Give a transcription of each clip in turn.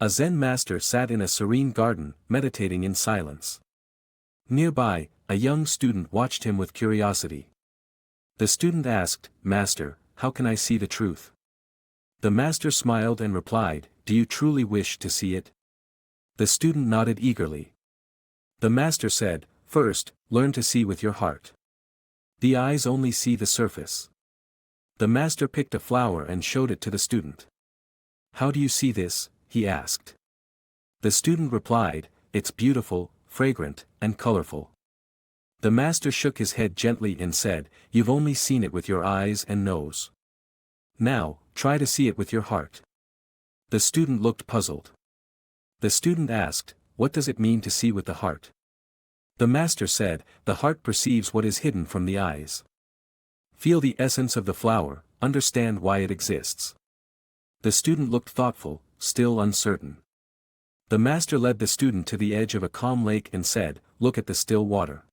A Zen master sat in a serene garden, meditating in silence. Nearby, a young student watched him with curiosity. The student asked, "Master, how can I see the truth?" The master smiled and replied, "Do you truly wish to see it?" The student nodded eagerly. The master said, "First, learn to see with your heart. The eyes only see the surface." The master picked a flower and showed it to the student. "How do you see this?" he asked. The student replied, "It's beautiful, fragrant, and colorful." The master shook his head gently and said, "You've only seen it with your eyes and nose. Now, try to see it with your heart." The student looked puzzled. The student asked, "What does it mean to see with the heart?" The master said, "The heart perceives what is hidden from the eyes. Feel the essence of the flower, understand why it exists." The student looked thoughtful, still uncertain. The master led the student to the edge of a calm lake and said, "Look at the still water.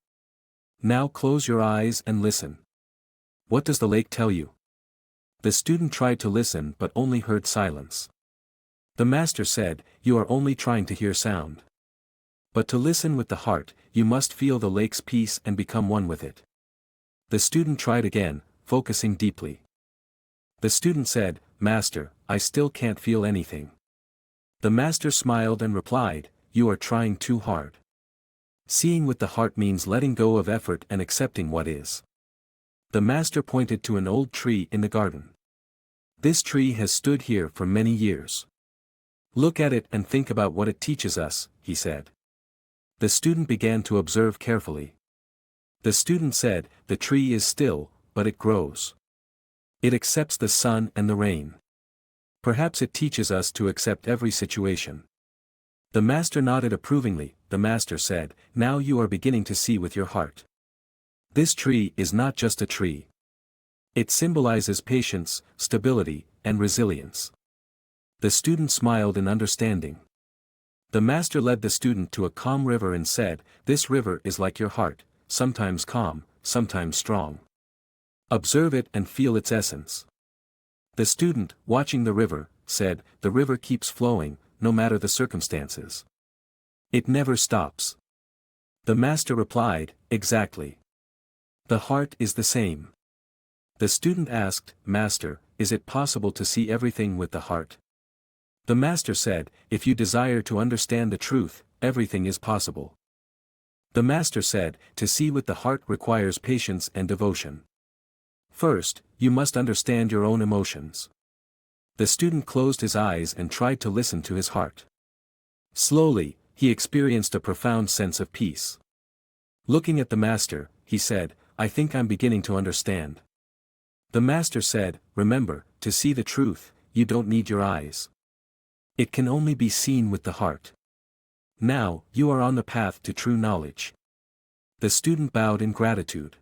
Now close your eyes and listen. What does the lake tell you?" The student tried to listen but only heard silence. The master said, "You are only trying to hear sound. But to listen with the heart, you must feel the lake's peace and become one with it." The student tried again, focusing deeply. The student said, "Master, I still can't feel anything." The master smiled and replied, "You are trying too hard. Seeing with the heart means letting go of effort and accepting what is." The master pointed to an old tree in the garden. "This tree has stood here for many years. Look at it and think about what it teaches us," he said. The student began to observe carefully. The student said, "The tree is still, but it grows. It accepts the sun and the rain. Perhaps it teaches us to accept every situation." The master nodded approvingly. The master said, "Now you are beginning to see with your heart. This tree is not just a tree. It symbolizes patience, stability, and resilience." The student smiled in understanding. The master led the student to a calm river and said, "This river is like your heart, sometimes calm, sometimes strong. Observe it and feel its essence." The student, watching the river, said, "The river keeps flowing, no matter the circumstances. It never stops." The master replied, "Exactly. The heart is the same." The student asked, "Master, is it possible to see everything with the heart?" The master said, "If you desire to understand the truth, everything is possible." The master said, "To see with the heart requires patience and devotion. First, you must understand your own emotions." The student closed his eyes and tried to listen to his heart. Slowly, he experienced a profound sense of peace. Looking at the master, he said, "I think I'm beginning to understand." The master said, "Remember, to see the truth, you don't need your eyes. It can only be seen with the heart. Now, you are on the path to true knowledge." The student bowed in gratitude.